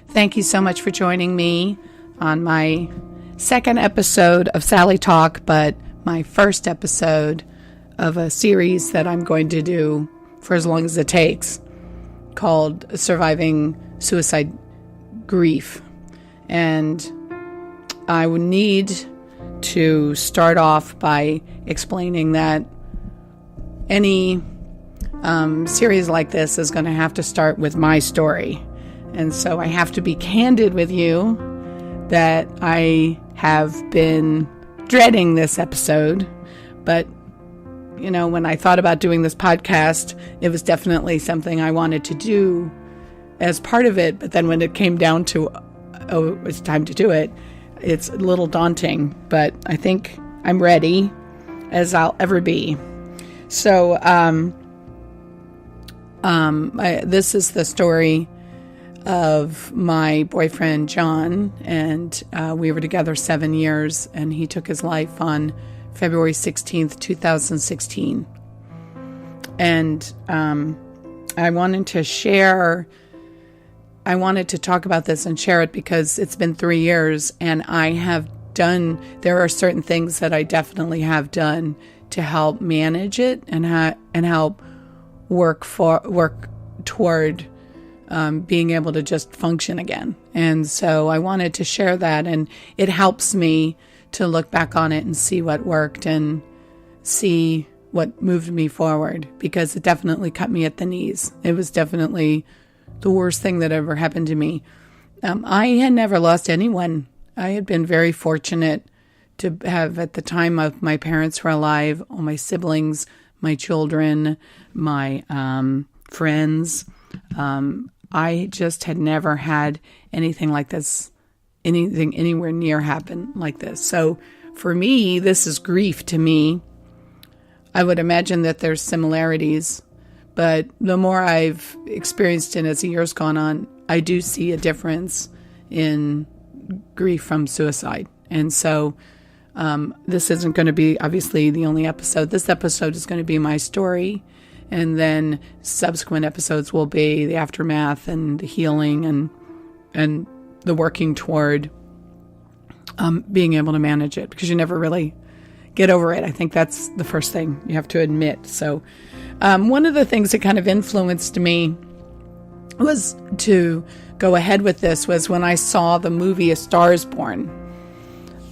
Thank you so much for joining me on my second episode of Sally Talk, but my first episode of a series that I'm going to do for as long as it takes, called Surviving Suicide Grief. And I would need to start off by explaining that any series like this is going to have to start with my story. And so I have to be candid with you that I have been dreading this episode. But, you know, when I thought about doing this podcast, it was definitely something I wanted to do as part of it. But then when it came down to, it's time to do it, it's a little daunting. But I think I'm ready, as I'll ever be. So this is the story of my boyfriend, John, and we were together 7 years, and he took his life on February 16th, 2016. And I wanted to talk about this and share it because it's been 3 years, and there are certain things that I definitely have done to help manage it and help work toward being able to just function again. And so I wanted to share that, and it helps me to look back on it and see what worked and see what moved me forward, because it definitely cut me at the knees. It was definitely the worst thing that ever happened to me. I had never lost anyone. I had been very fortunate to have, at the time of my parents were alive, all my siblings, my children, my friends. I just had never had anything like this, anything anywhere near happen like this. So for me, this is grief to me. I would imagine that there's similarities, but the more I've experienced it as the years gone on, I do see a difference in grief from suicide. And so this isn't going to be obviously the only episode. This episode is going to be my story. And then subsequent episodes will be the aftermath and the healing and the working toward being able to manage it, because you never really get over it. I think that's the first thing you have to admit. So one of the things that kind of influenced me was to go ahead with this was when I saw the movie A Star is Born,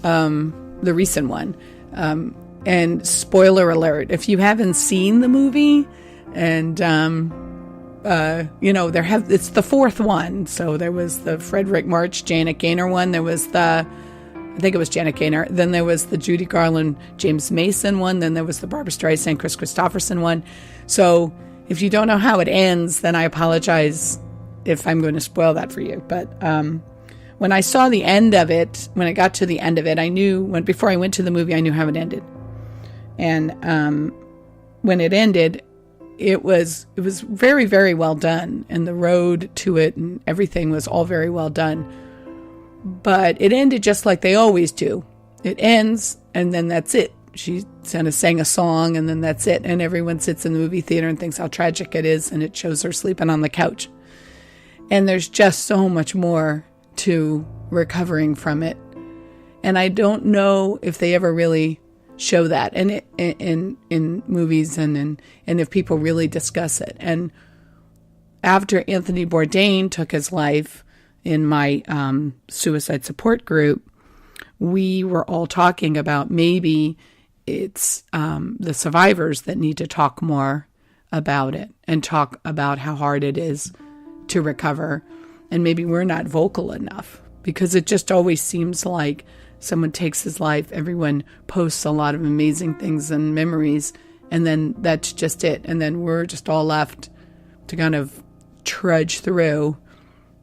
the recent one. And spoiler alert, if you haven't seen the movie, and it's the fourth one. So there was the Frederick March, Janet Gaynor one. There was I think it was Janet Gaynor. Then there was the Judy Garland, James Mason one. Then there was the Barbra Streisand, Chris Christopherson one. So if you don't know how it ends, then I apologize if I'm going to spoil that for you. But when I saw the end of it, when I got to the end of it, I knew before I went to the movie, I knew how it ended. And when it ended, it was very, very well done, and the road to it and everything was all very well done. But it ended just like they always do. It ends, and then that's it. She kind of sang a song, and then that's it. And everyone sits in the movie theater and thinks how tragic it is, and it shows her sleeping on the couch. And there's just so much more to recovering from it. And I don't know if they ever really show that in movies and if people really discuss it. And after Anthony Bourdain took his life in my suicide support group, we were all talking about maybe it's the survivors that need to talk more about it and talk about how hard it is to recover. And maybe we're not vocal enough, because it just always seems like someone takes his life, everyone posts a lot of amazing things and memories, and then that's just it. And then we're just all left to kind of trudge through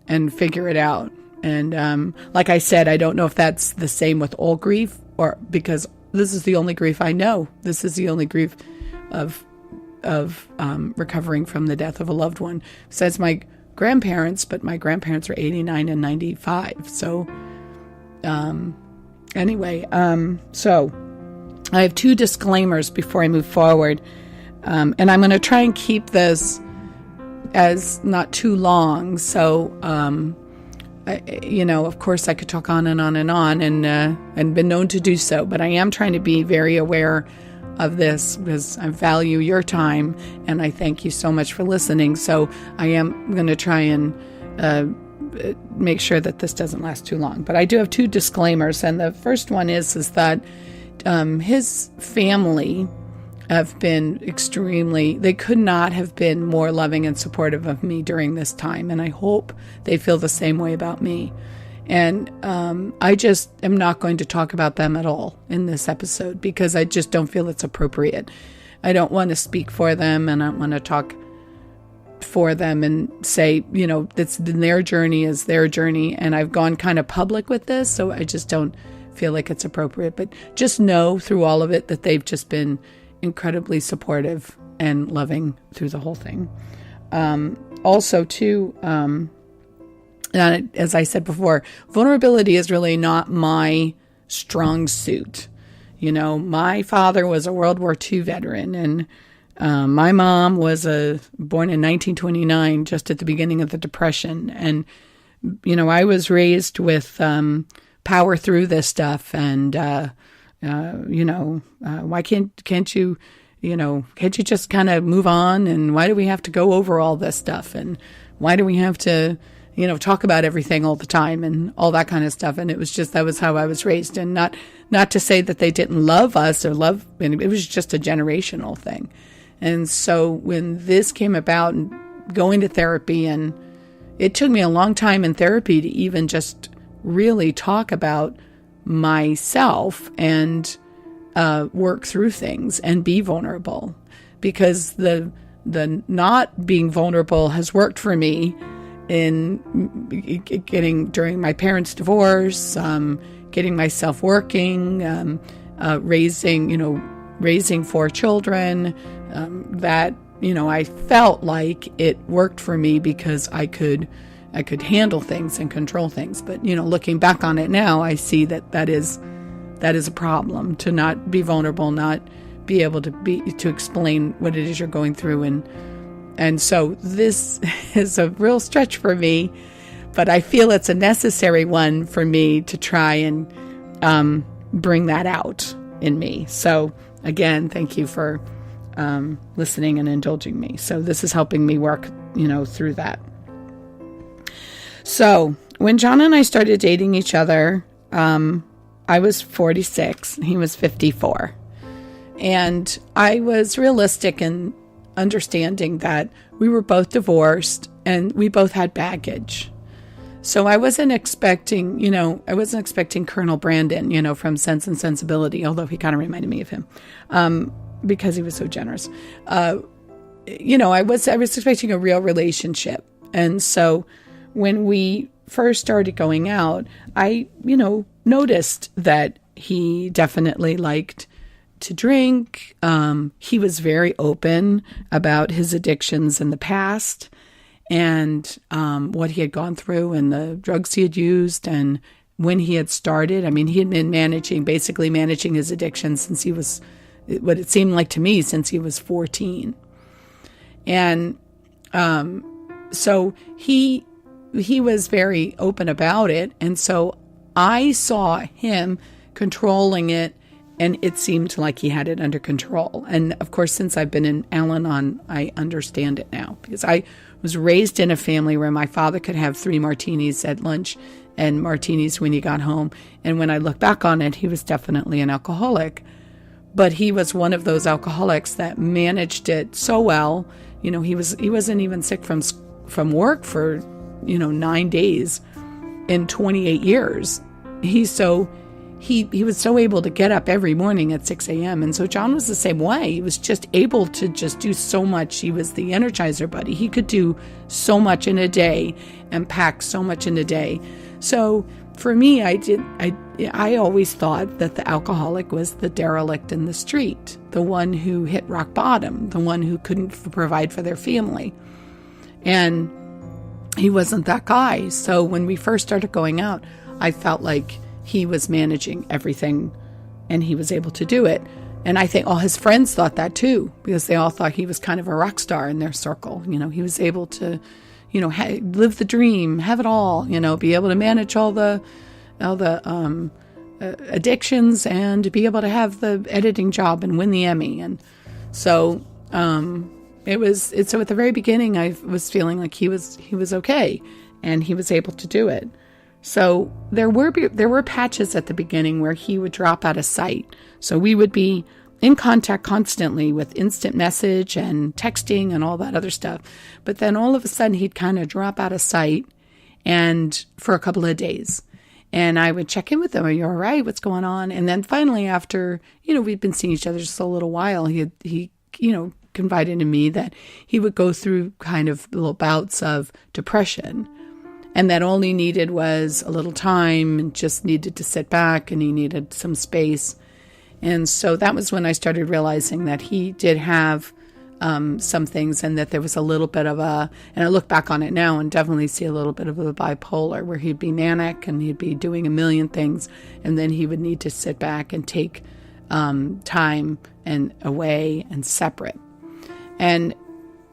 and figure it out. And like I said, I don't know if that's the same with all grief, or because this is the only grief I know. This is the only grief of recovering from the death of a loved one. Besides my grandparents, but my grandparents are 89 and 95. So anyway, so I have two disclaimers before I move forward. And I'm going to try and keep this as not too long. So of course I could talk on and on and on, and been known to do so, but I am trying to be very aware of this because I value your time, and I thank you so much for listening. So I am going to try and make sure that this doesn't last too long. But I do have 2 disclaimers, and the first one is that his family have been they could not have been more loving and supportive of me during this time, and I hope they feel the same way about me. And I just am not going to talk about them at all in this episode because I just don't feel it's appropriate. I don't want to speak for them, and I don't want to talk for them and say, it's their journey is their journey. And I've gone kind of public with this, so I just don't feel like it's appropriate. But just know through all of it that they've just been incredibly supportive and loving through the whole thing. Also, too, as I said before, vulnerability is really not my strong suit. My father was a World War II veteran, and my mom was born in 1929, just at the beginning of the Depression. And, I was raised with power through this stuff. And, why can't you just kind of move on? And why do we have to go over all this stuff? And why do we have to talk about everything all the time and all that kind of stuff. And it was just, that was how I was raised. And not to say that they didn't love us and it was just a generational thing. And so when this came about and going to therapy, and it took me a long time in therapy to even just really talk about myself and work through things and be vulnerable, because the not being vulnerable has worked for me in during my parents' divorce, getting myself working, raising 4 children, that, I felt like it worked for me because I could handle things and control things. But, looking back on it now, I see that is a problem, to not be vulnerable, not be able to explain what it is you're going through. And so this is a real stretch for me, but I feel it's a necessary one for me to try and bring that out in me. So again, thank you for listening and indulging me. So this is helping me work, through that. So when John and I started dating each other, I was 46, he was 54. And I was realistic in understanding that we were both divorced and we both had baggage. So I wasn't expecting Colonel Brandon, from Sense and Sensibility, although he kind of reminded me of him, because he was so generous. I was expecting a real relationship. And so when we first started going out, I, noticed that he definitely liked to drink. He was very open about his addictions in the past and what he had gone through and the drugs he had used and when he had started. I mean, he had been basically managing his addiction since he was, what it seemed like to me, since he was 14. And so he was very open about it. And so I saw him controlling it, and it seemed like he had it under control. And of course, since I've been in Al-Anon, I understand it now, because I was raised in a family where my father could have 3 martinis at lunch and martinis when he got home. And when I look back on it, he was definitely an alcoholic. But he was one of those alcoholics that managed it so well. He wasn't even sick from work for 9 days in 28 years. He was so able to get up every morning at 6 a.m. And so John was the same way. He was just able to just do so much. He was the Energizer Buddy. He could do so much in a day and pack so much in a day. So for me, I always thought that the alcoholic was the derelict in the street, the one who hit rock bottom, the one who couldn't provide for their family. And he wasn't that guy. So when we first started going out, I felt like he was managing everything and he was able to do it. And I think all his friends thought that too, because they all thought he was kind of a rock star in their circle. He was able to, live the dream, have it all, be able to manage all the addictions and be able to have the editing job and win the Emmy. And so so at the very beginning, I was feeling like he was okay and he was able to do it. So there were patches at the beginning where he would drop out of sight. So we would be in contact constantly with instant message and texting and all that other stuff. But then all of a sudden he'd kind of drop out of sight and for a couple of days. And I would check in with him. Are you all right? What's going on? And then finally after, we'd been seeing each other just a little while, he confided in me that he would go through kind of little bouts of depression. And that all he needed was a little time and just needed to sit back and he needed some space. And so that was when I started realizing that he did have some things and that there was a little bit of and I look back on it now and definitely see a little bit of a bipolar where he'd be manic and he'd be doing a million things. And then he would need to sit back and take time and away and separate. And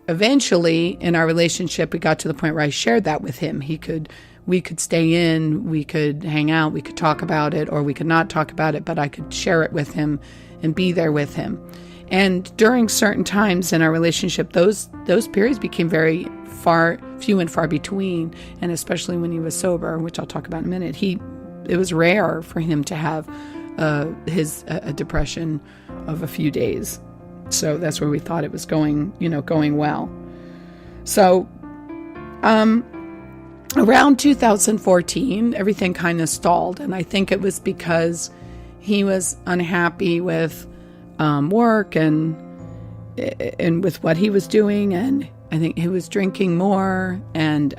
eventually in our relationship, we got to the point where I shared that with him. We could stay in, we could hang out, we could talk about it, or we could not talk about it, but I could share it with him and be there with him. And during certain times in our relationship, those periods became very few and far between. And especially when he was sober, which I'll talk about in a minute, it was rare for him to have a depression of a few days. So that's where we thought it was going well. So, around 2014, everything kind of stalled. And I think it was because he was unhappy with work and with what he was doing. And I think he was drinking more. And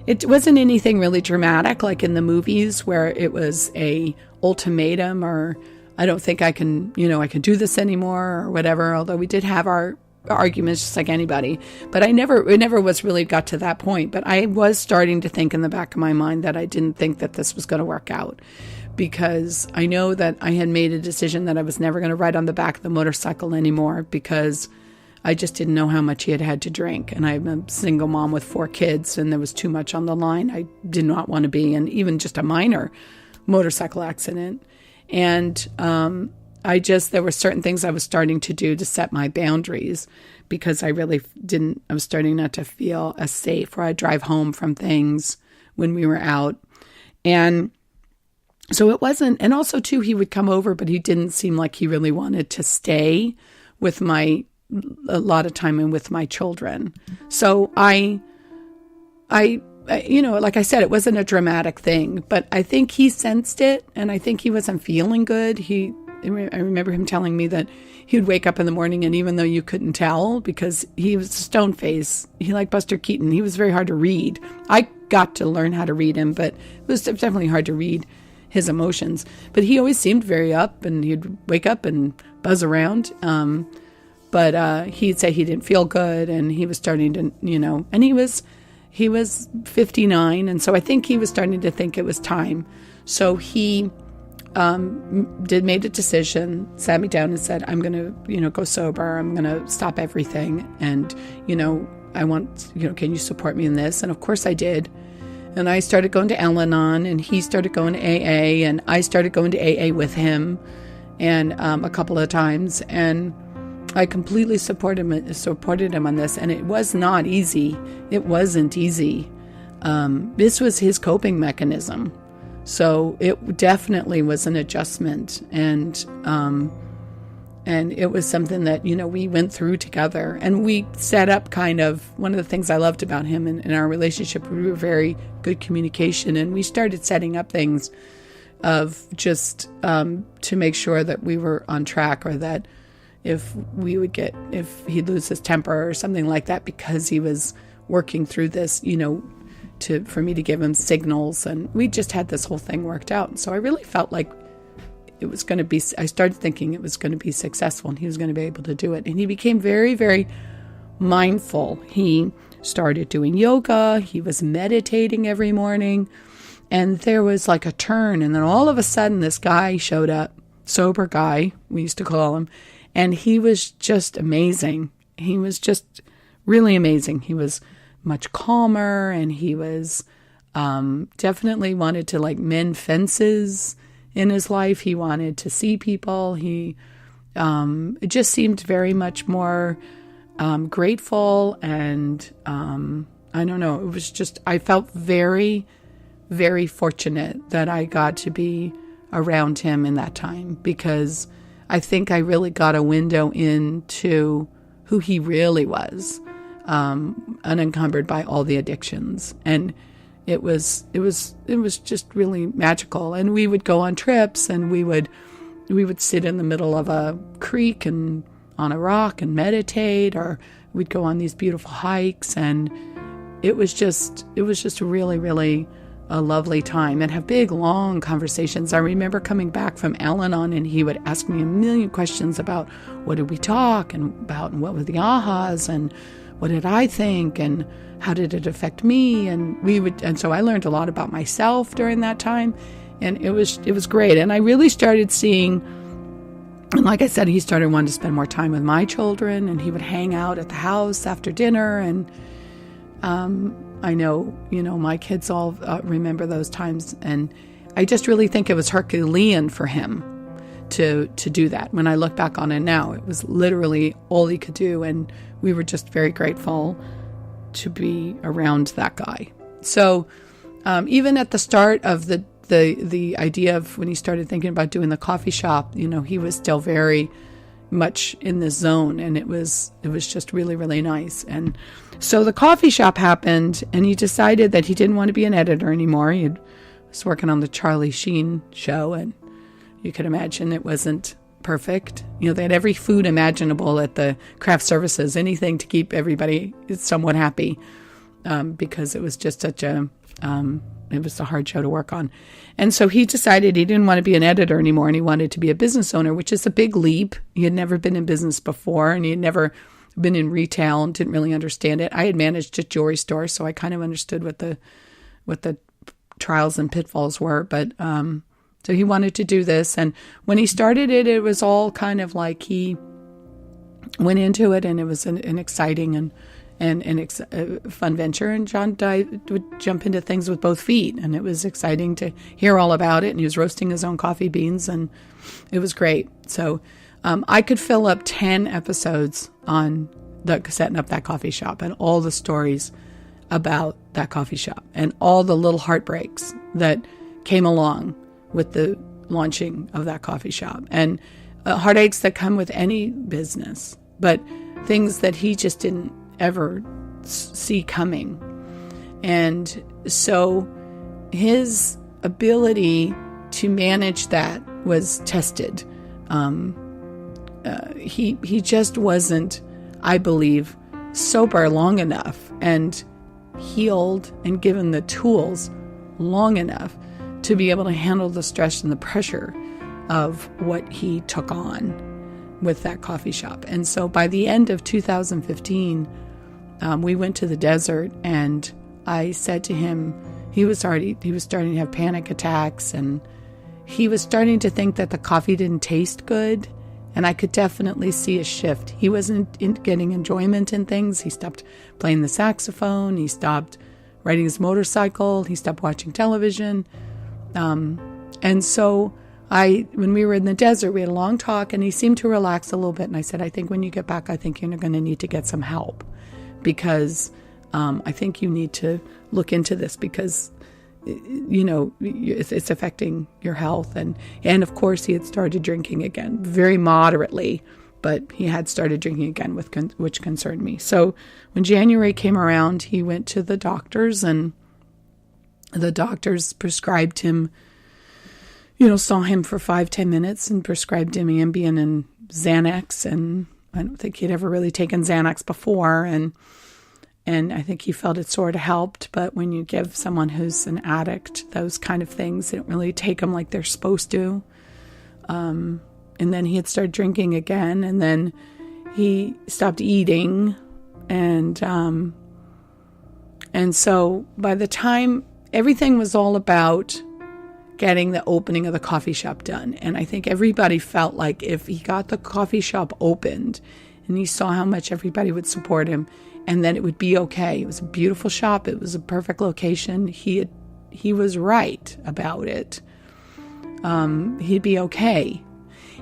it wasn't anything really dramatic like in the movies where it was a ultimatum or I don't think I can do this anymore or whatever. Although we did have our arguments just like anybody, but it never was really got to that point. But I was starting to think in the back of my mind that I didn't think that this was going to work out because I know that I had made a decision that I was never going to ride on the back of the motorcycle anymore because I just didn't know how much he had to drink. And I'm a single mom with 4 kids and there was too much on the line. I did not want to be in even just a minor motorcycle accident. And there were certain things I was starting to do to set my boundaries because I was starting not to feel as safe, or I'd drive home from things when we were out. And so it wasn't, and also too, he would come over, but he didn't seem like he really wanted to stay with a lot of time and with my children. So I like I said, it wasn't a dramatic thing, but I think he sensed it and I think he wasn't feeling good. I remember him telling me that he would wake up in the morning and even though you couldn't tell because he was stone face, he liked Buster Keaton. He was very hard to read. I got to learn how to read him, but it was definitely hard to read his emotions. But he always seemed very up and he'd wake up and buzz around. But he'd say he didn't feel good and he was starting to, and he was 59. And so I think he was starting to think it was time. So he made a decision, sat me down and said, I'm going to, go sober. I'm going to stop everything. And, I want, can you support me in this? And of course I did. And I started going to Al-Anon and he started going to AA and I started going to AA with him and a couple of times. And I completely supported him on this. And it was not easy. It wasn't easy. This was his coping mechanism. So it definitely was an adjustment. And it was something that, we went through together. And we set up kind of, one of the things I loved about him in our relationship, we were very good communication. And we started setting up things of just to make sure that we were on track, or that if he'd lose his temper or something like that, because he was working through this, for me to give him signals. And we just had this whole thing worked out. And so I really felt like it was going to be, I started thinking it was going to be successful and he was going to be able to do it. And he became very, very mindful. He started doing yoga. He was meditating every morning. And there was like a turn. And then all of a sudden this guy showed up, sober guy, we used to call him. And he was just amazing. He was just really amazing. He was much calmer, and he was definitely wanted to like mend fences in his life. He wanted to see people. He it just seemed very much more grateful, and I don't know. It was just, I felt very, very fortunate that I got to be around him in that time, because I think I really got a window into who he really was, unencumbered by all the addictions. And it was just really magical. And we would go on trips, and we would sit in the middle of a creek and on a rock and meditate, or we'd go on these beautiful hikes, and it was just really, really a lovely time, and have big, long conversations. I remember coming back from Al-Anon, and he would ask me a million questions about what did we talk and about, and what were the ahas, and what did I think, and how did it affect me, and so I learned a lot about myself during that time, and it was great. And I really started seeing, and like I said, he started wanting to spend more time with my children, and he would hang out at the house after dinner, and I know, my kids all remember those times, and I just really think it was Herculean for him to do that. When I look back on it now, it was literally all he could do, and we were just very grateful to be around that guy. So even at the start of the idea of when he started thinking about doing the coffee shop, he was still very much in the zone, and it was just really, really nice. And so the coffee shop happened, and he decided that he didn't want to be an editor anymore. He was working on the Charlie Sheen show, and you could imagine it wasn't perfect. They had every food imaginable at the craft services, anything to keep everybody somewhat happy, because it was just such it was a hard show to work on. And so he decided he didn't want to be an editor anymore, and he wanted to be a business owner, which is a big leap. He had never been in business before, and he had never been in retail and didn't really understand it. I had managed a jewelry store, so I kind of understood what the trials and pitfalls were. But so he wanted to do this. And when he started it, it was all kind of like he went into it, and it was an exciting and fun venture, and John would jump into things with both feet, and it was exciting to hear all about it. And he was roasting his own coffee beans, and it was great. So I could fill up 10 episodes on setting up that coffee shop, and all the stories about that coffee shop, and all the little heartbreaks that came along with the launching of that coffee shop, and heartaches that come with any business, but things that he just didn't ever see coming. And so his ability to manage that was tested. He just wasn't, I believe, sober long enough and healed and given the tools long enough to be able to handle the stress and the pressure of what he took on with that coffee shop. And so by the end of 2015, we went to the desert, and I said to him, he was starting to have panic attacks, and he was starting to think that the coffee didn't taste good. And I could definitely see a shift. He wasn't getting enjoyment in things. He stopped playing the saxophone. He stopped riding his motorcycle. He stopped watching television. And so when we were in the desert, we had a long talk, and he seemed to relax a little bit. And I said, I think when you get back, I think you're going to need to get some help, because I think you need to look into this, because it's affecting your health. And of course he had started drinking again, very moderately, but he had started drinking again, which concerned me. So when January came around, he went to the doctors, and the doctors prescribed him, saw him for 5-10 minutes and prescribed him Ambien and Xanax. And I don't think he'd ever really taken Xanax before. And I think he felt it sort of helped. But when you give someone who's an addict those kind of things, they don't really take them like they're supposed to. And then he had started drinking again. And then he stopped eating. And so by the time everything was all about getting the opening of the coffee shop done. And I think everybody felt like if he got the coffee shop opened and he saw how much everybody would support him, and that it would be okay. It was a beautiful shop. It was a perfect location. He was right about it. He'd be okay.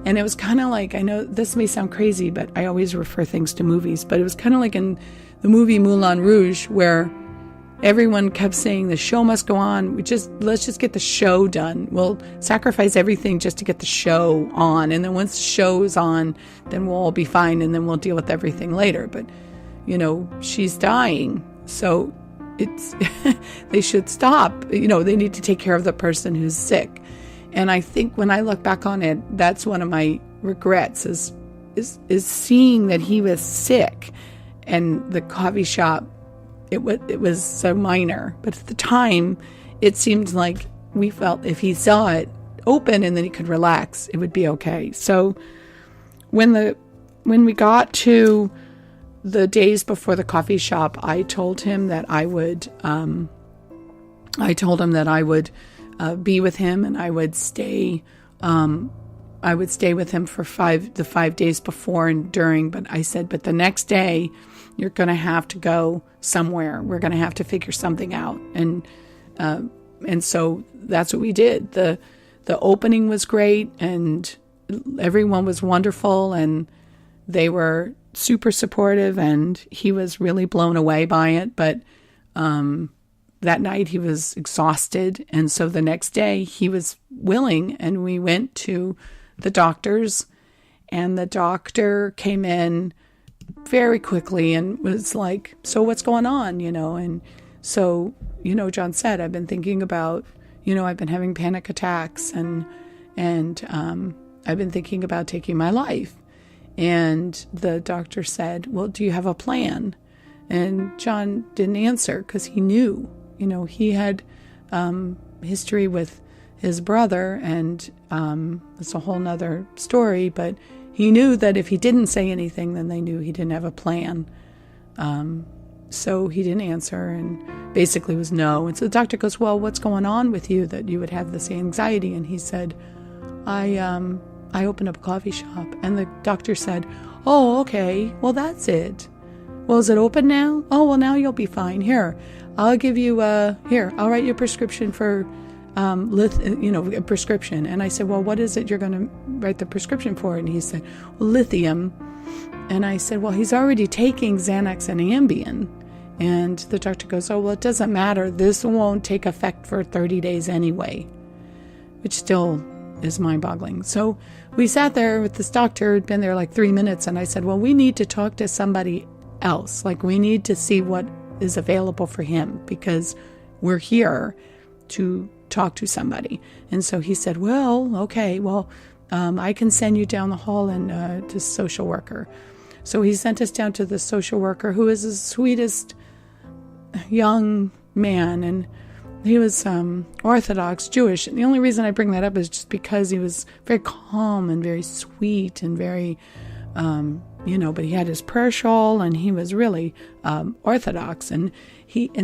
And it was kind of like, I know this may sound crazy, but I always refer things to movies, but it was kind of like in the movie Moulin Rouge, where everyone kept saying the show must go on. Let's just get the show done. We'll sacrifice everything just to get the show on. And then once the show's on, then we'll all be fine, and then we'll deal with everything later. But, she's dying. So it's, they should stop. They need to take care of the person who's sick. And I think when I look back on it, that's one of my regrets is seeing that he was sick, and the coffee shop, it was so minor. But at the time, it seemed like we felt if he saw it open and then he could relax, it would be okay. So when we got to the days before the coffee shop, I told him that I would be with him, and I would stay with him for the 5 days before and during. But I said, but the next day, you're going to have to go somewhere. We're going to have to figure something out. And so that's what we did. The opening was great, and everyone was wonderful, and they were super supportive, and he was really blown away by it. But that night he was exhausted, and so the next day he was willing, and we went to the doctor's, and the doctor came in very quickly and was like, so what's going on, and so, John said, I've been thinking about, I've been having panic attacks, and I've been thinking about taking my life. And the doctor said, well, do you have a plan? And John didn't answer because he knew, he had history with his brother, and it's a whole nother story, but he knew that if he didn't say anything, then they knew he didn't have a plan. So he didn't answer, and basically was no. And so the doctor goes, well, what's going on with you that you would have this anxiety? And he said, I opened up a coffee shop. And the doctor said, oh, okay, well, that's it. Well, is it open now? Oh, well, now you'll be fine. Here, I'll give you, I'll write you a prescription for, a prescription. And I said, well, what is it you're going to write the prescription for? And he said, well, lithium. And I said, well, he's already taking Xanax and Ambien. And the doctor goes, oh, well, it doesn't matter. This won't take effect for 30 days anyway, which still is mind-boggling. So we sat there with this doctor who'd been there like 3 minutes, and I said, well, we need to talk to somebody else. Like, we need to see what is available for him, because we're here to talk to somebody. And so he said, well, okay, well, I can send you down the hall and to social worker. So he sent us down to the social worker, who is the sweetest young man, and he was Orthodox Jewish. And the only reason I bring that up is just because he was very calm and very sweet and very, but he had his prayer shawl, and he was really Orthodox, and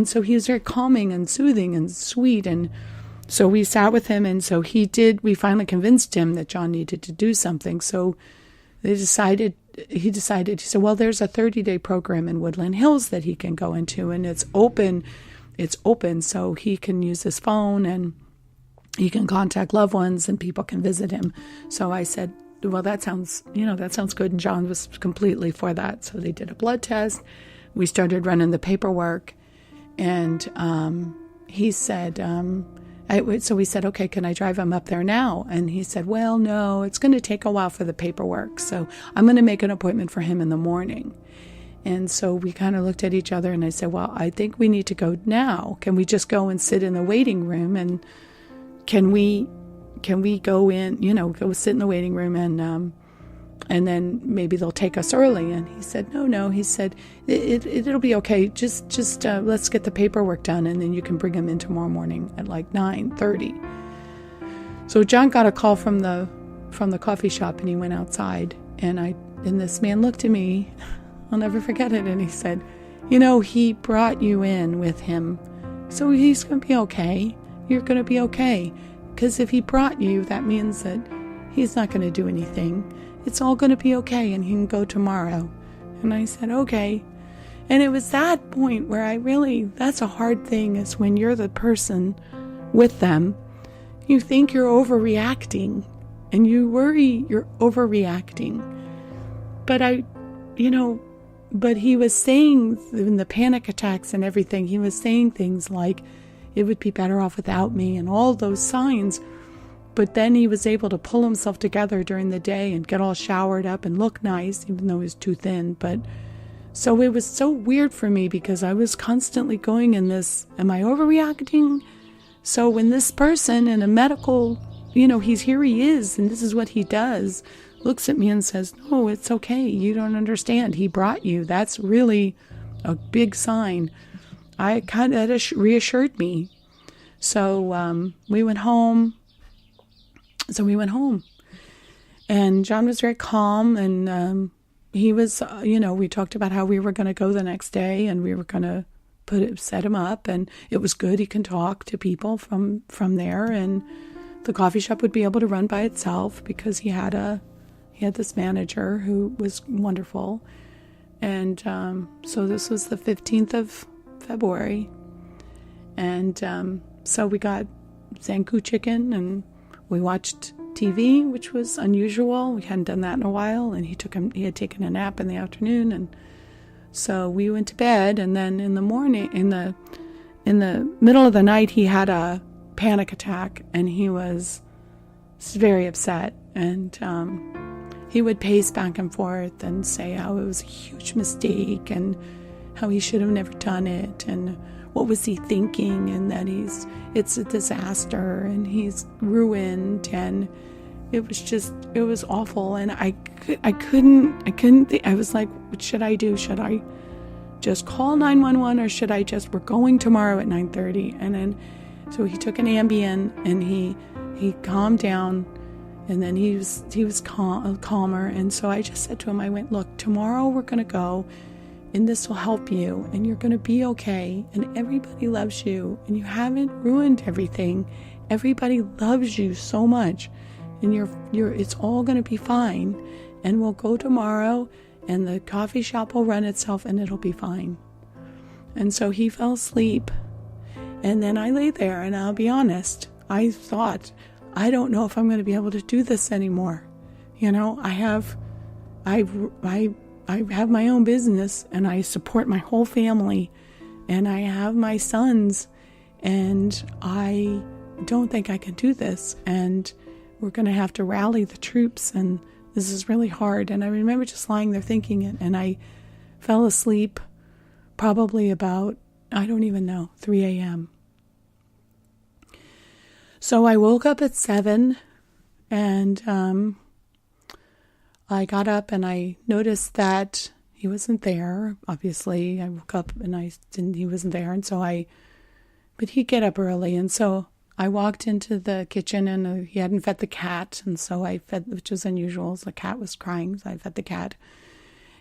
so he was very calming and soothing and sweet. And so we sat with him, and so we finally convinced him that John needed to do something. So he decided, he said, well, there's a 30-day program in Woodland Hills that he can go into, and it's open, so he can use his phone, and he can contact loved ones, and people can visit him. So I said, well, that sounds good. And John was completely for that. So they did a blood test. We started running the paperwork, and he said, so we said, okay, can I drive him up there now? And he said, well, no, it's going to take a while for the paperwork. So I'm going to make an appointment for him in the morning. And so we kind of looked at each other, and I said, well, I think we need to go now. Can we just go and sit in the waiting room? And can we go in, go sit in the waiting room, and then maybe they'll take us early? And he said, no. He said, it'll be okay. Just let's get the paperwork done, and then you can bring him in tomorrow morning at like 9:30. So John got a call from the coffee shop, and he went outside, and this man looked at me. I'll never forget it. And he said, he brought you in with him, so he's going to be okay. You're going to be okay. Because if he brought you, that means that he's not going to do anything. It's all going to be okay, and he can go tomorrow. And I said, okay. And it was that point where that's a hard thing, is when you're the person with them, you think you're overreacting and you worry you're overreacting. But he was saying, in the panic attacks and everything, he was saying things like, it would be better off without me, and all those signs. But then he was able to pull himself together during the day and get all showered up and look nice, even though he was too thin. But so it was so weird for me, because I was constantly going in this, am I overreacting? So when this person in a medical, he is, and this is what he does, looks at me and says, no, it's okay. You don't understand. He brought you. That's really a big sign. That reassured me. So we went home. And John was very calm, and he was, we talked about how we were going to go the next day, and we were going to set him up, and it was good. He can talk to people from there, and the coffee shop would be able to run by itself, because he had this manager who was wonderful. And so this was the 15th of February, and so we got Zankou chicken, and we watched TV, which was unusual. We hadn't done that in a while, and he had taken a nap in the afternoon, and so we went to bed. And then in the morning, in the middle of the night, he had a panic attack, and he was very upset, and he would pace back and forth and say how it was a huge mistake and how he should have never done it, and what was he thinking, and that it's a disaster and he's ruined, and it was awful. And I couldn't think. I was like, what should I do? Should I just call 911, or should I we're going tomorrow at 9:30? And then, so he took an Ambien, and he calmed down, and then he was calmer. And so I just said to him, I went, look, tomorrow we're going to go, and this will help you, and you're going to be okay, and everybody loves you, and you haven't ruined everything. Everybody loves you so much, and it's all going to be fine, and we'll go tomorrow, and the coffee shop will run itself, and it'll be fine. And so he fell asleep, and then I lay there, and I'll be honest, I thought, I don't know if I'm going to be able to do this anymore. I have my own business, and I support my whole family, and I have my sons, and I don't think I can do this, and we're going to have to rally the troops, and this is really hard. And I remember just lying there thinking it, and I fell asleep probably about, I don't even know, 3 a.m. So I woke up at 7, and I got up, and I noticed that he wasn't there. Obviously, I woke up and he wasn't there. And so but he'd get up early. And so I walked into the kitchen, and he hadn't fed the cat. And so I fed, which was unusual. So the cat was crying, so I fed the cat.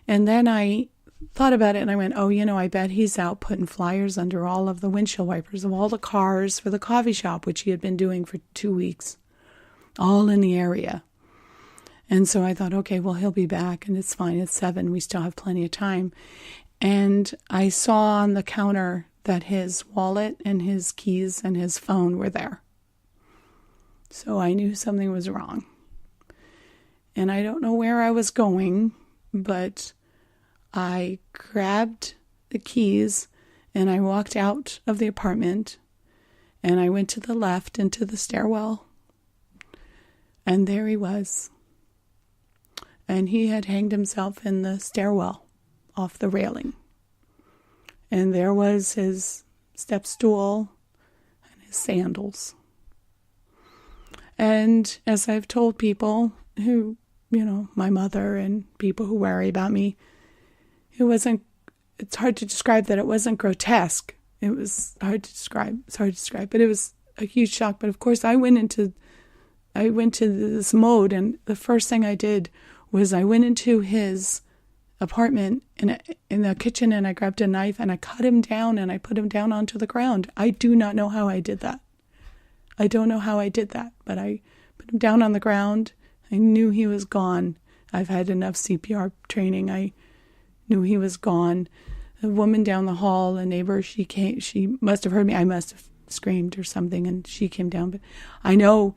And then I thought about it, and I went, I bet he's out putting flyers under all of the windshield wipers of all the cars for the coffee shop, which he had been doing for 2 weeks, all in the area. And so I thought, okay, well, he'll be back, and it's fine. It's 7. We still have plenty of time. And I saw on the counter that his wallet and his keys and his phone were there. So I knew something was wrong. And I don't know where I was going, but I grabbed the keys, and I walked out of the apartment, and I went to the left into the stairwell. And there he was. And he had hanged himself in the stairwell off the railing. And there was his step stool and his sandals. And as I've told people who, my mother and people who worry about me, it's hard to describe that it wasn't grotesque. It was hard to describe. It's hard to describe, but it was a huge shock. But of course, I went into this mode, and the first thing I did was I went into his apartment in the kitchen, and I grabbed a knife, and I cut him down, and I put him down onto the ground. I do not know how I did that. I don't know how I did that, but I put him down on the ground. I knew he was gone. I've had enough CPR training. I knew he was gone. A woman down the hall, a neighbor, she must have heard me. I must have screamed or something, and she came down. But I know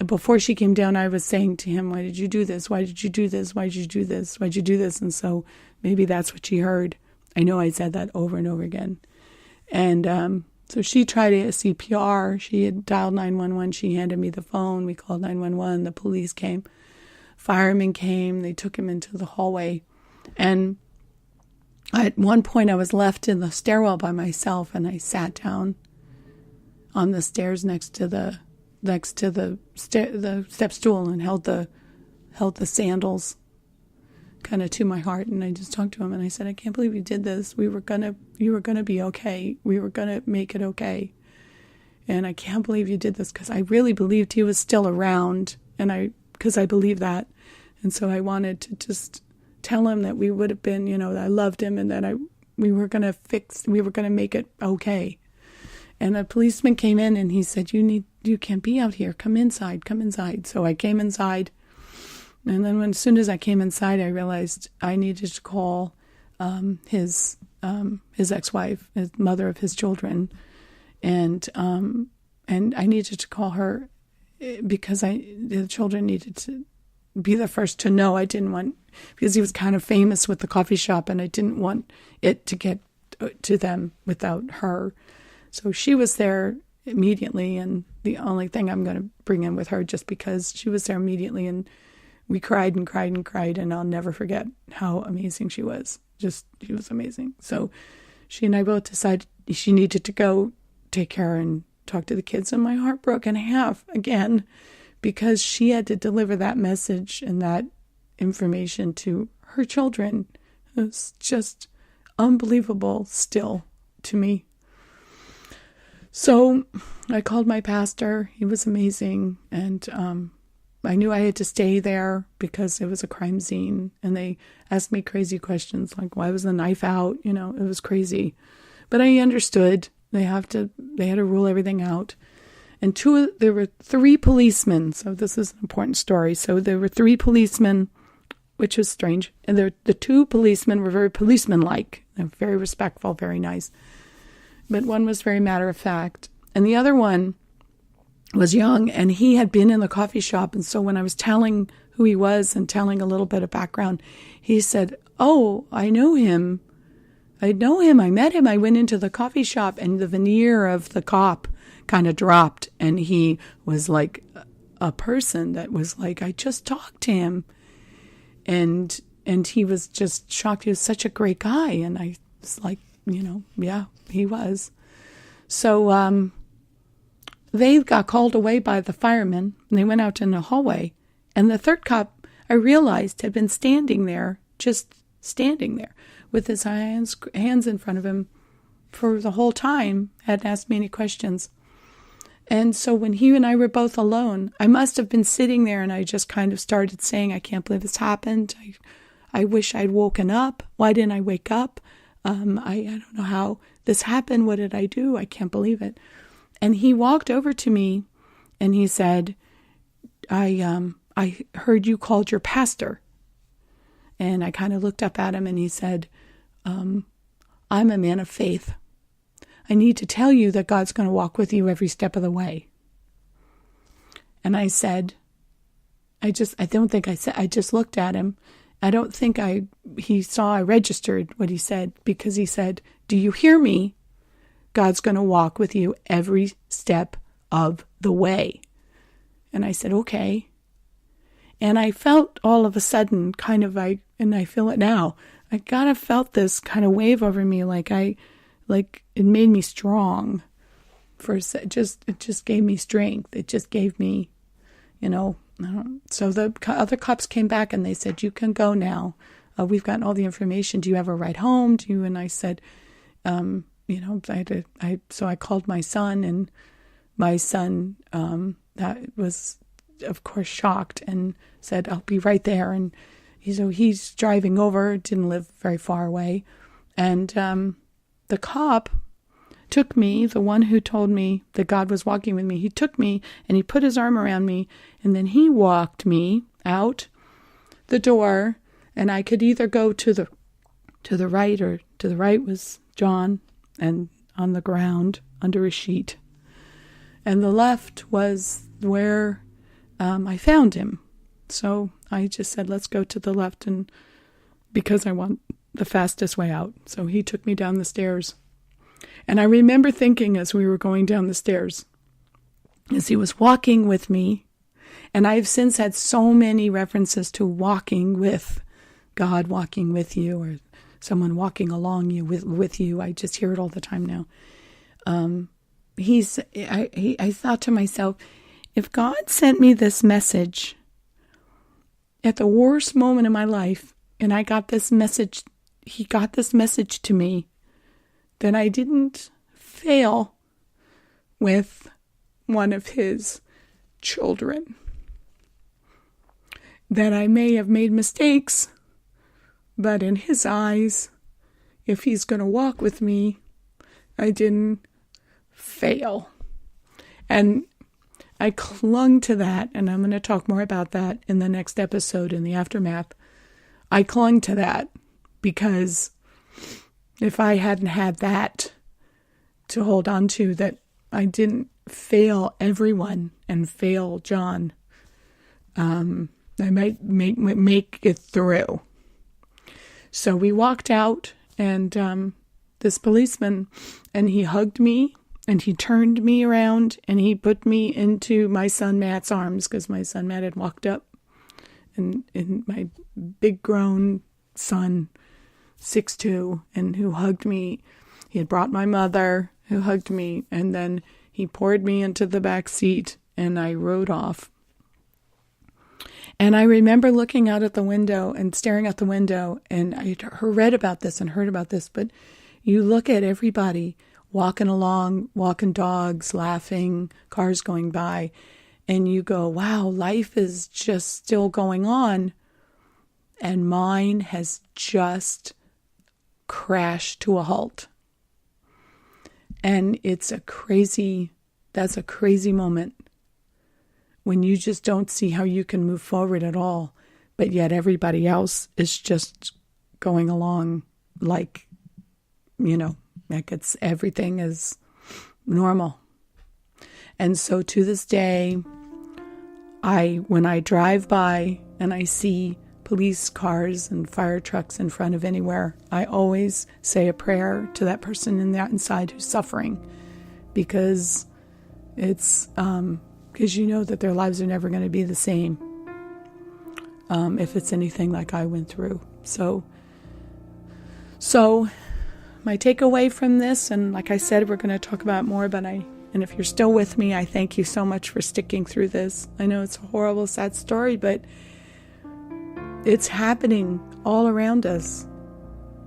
before she came down, I was saying to him, why did you do this? Why did you do this? Why did you do this? Why did you do this? And so maybe that's what she heard. I know I said that over and over again. And so she tried a CPR. She had dialed 911. She handed me the phone. We called 911. The police came. Firemen came. They took him into the hallway. And at one point, I was left in the stairwell by myself, and I sat down on the stairs next to the step stool and held the sandals kind of to my heart, and I just talked to him and I said, I can't believe you did this. You were gonna be okay. We were gonna make it okay, and I can't believe you did this, because I really believed he was still around, and because I believe that, and so I wanted to just tell him that we would have been, that I loved him, and that we were gonna make it okay. And a policeman came in and he said, you can't be out here. Come inside. So I came inside. And then as soon as I came inside, I realized I needed to call his ex-wife, his mother of his children. And I needed to call her because the children needed to be the first to know. I didn't want, because he was kind of famous with the coffee shop, and I didn't want it to get to them without her. So she was there immediately, and the only thing I'm going to bring in with her, just because she was there immediately, and we cried and cried and cried, and I'll never forget how amazing she was. She was amazing. So she and I both decided she needed to go take care and talk to the kids, and my heart broke in half again, because she had to deliver that message and that information to her children. It was just unbelievable still to me. So I called my pastor. He was amazing. And I knew I had to stay there because it was a crime scene. And they asked me crazy questions like, why was the knife out? It was crazy. But I understood. They had to rule everything out. And there were 3 policemen. So this is an important story. So there were 3 policemen, which was strange. And the 2 policemen were very policeman-like. They were very respectful, very nice. But one was very matter-of-fact. And the other one was young, and he had been in the coffee shop. And so when I was telling who he was and telling a little bit of background, he said, oh, I know him. I met him. I went into the coffee shop, and the veneer of the cop kind of dropped. And he was like a person that was like, I just talked to him. And he was just shocked. He was such a great guy. And I was like, yeah, he was. So they got called away by the firemen, and they went out in the hallway. And the third cop, I realized, had been standing there with his hands in front of him for the whole time, hadn't asked me any questions. And so when he and I were both alone, I must have been sitting there, and I just kind of started saying, I can't believe this happened. I wish I'd woken up. Why didn't I wake up? I don't know how this happened. What did I do? I can't believe it. And he walked over to me and he said, I heard you called your pastor. And I kind of looked up at him, and he said, I'm a man of faith. I need to tell you that God's going to walk with you every step of the way. And I said, I just looked at him. I don't think he saw I registered what he said, because he said, do you hear me? God's going to walk with you every step of the way. And I said, okay. And I felt all of a sudden and I feel it now, I kind of felt this kind of wave over me, like it made me strong. It just gave me strength. It just gave me, So the other cops came back and they said, you can go now. We've gotten all the information. Do you have a ride home? And I said, so I called my son, and my son, that was, of course, shocked and said, I'll be right there. And he's driving over, didn't live very far away. And the cop took me, the one who told me that God was walking with me, he took me and he put his arm around me, and then he walked me out the door, and I could either go to To the right was John, and on the ground under a sheet. And the left was where I found him. So I just said, let's go to the left, and because I want the fastest way out. So he took me down the stairs. And I remember thinking as we were going down the stairs, as he was walking with me, and I've since had so many references to walking with God, walking with you, or someone walking along you with you. I just hear it all the time now. I thought to myself, if God sent me this message at the worst moment of my life, and I got this message, he got this message to me, then I didn't fail with one of his children. That I may have made mistakes, but in his eyes, if he's going to walk with me, I didn't fail. And I clung to that, and I'm going to talk more about that in the next episode in the aftermath. I clung to that because if I hadn't had that to hold on to, that I didn't fail everyone and fail John, I might make it through. So we walked out, and this policeman, and he hugged me, and he turned me around, and he put me into my son Matt's arms, because my son Matt had walked up, and my big grown son, 6'2", and who hugged me. He had brought my mother, who hugged me, and then he poured me into the back seat, and I rode off. And I remember looking out at the window and staring out the window, and I read about this and heard about this, but you look at everybody walking along, walking dogs, laughing, cars going by, and you go, wow, life is just still going on, and mine has just crashed to a halt. And that's a crazy moment when you just don't see how you can move forward at all, but yet everybody else is just going along like everything is normal. And so to this day, when I drive by and I see police cars and fire trucks in front of anywhere, I always say a prayer to that person inside who's suffering, because it's because you know that their lives are never going to be the same if it's anything like I went through. So my takeaway from this, and like I said, we're going to talk about more, and if you're still with me, I thank you so much for sticking through this. I know it's a horrible, sad story, but it's happening all around us.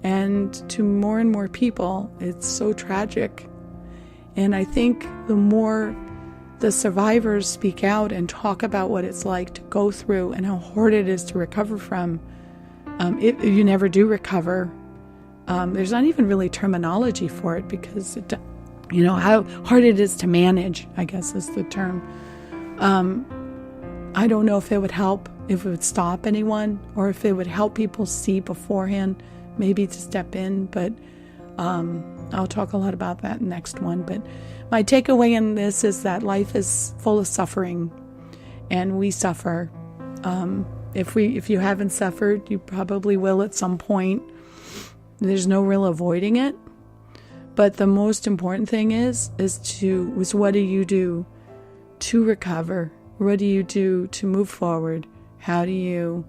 And to more and more people, it's so tragic. And I think the more the survivors speak out and talk about what it's like to go through and how hard it is to recover from, you never do recover. There's not even really terminology for it, because how hard it is to manage, I guess is the term. I don't know if it would help, if it would stop anyone, or if it would help people see beforehand, maybe to step in, but I'll talk a lot about that next one. But my takeaway in this is that life is full of suffering, and we suffer. If you haven't suffered, you probably will at some point. There's no real avoiding it. But the most important thing is what do you do to recover? What do you do to move forward? How do you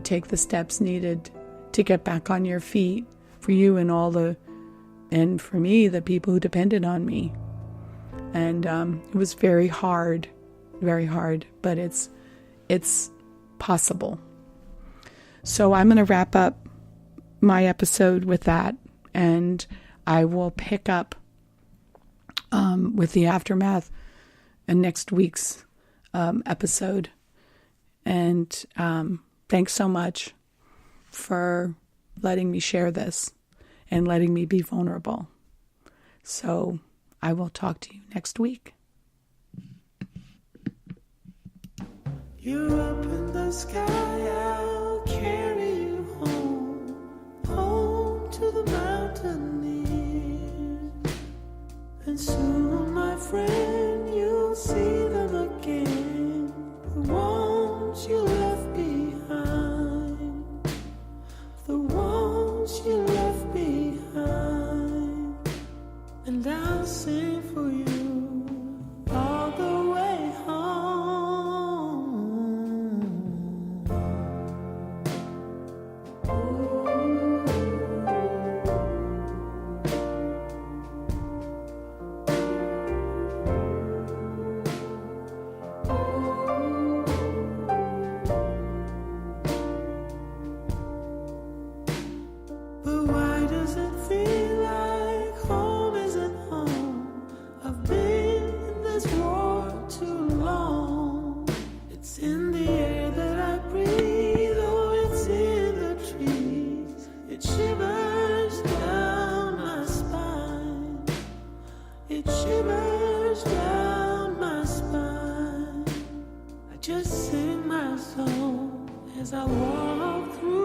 take the steps needed to get back on your feet for you and for me, the people who depended on me? And it was very hard, but it's possible. So I'm going to wrap up my episode with that, and I will pick up with the aftermath in next week's episode. And thanks so much for letting me share this and letting me be vulnerable. So I will talk to you next week. You're up in the sky, I'll carry you home. walk through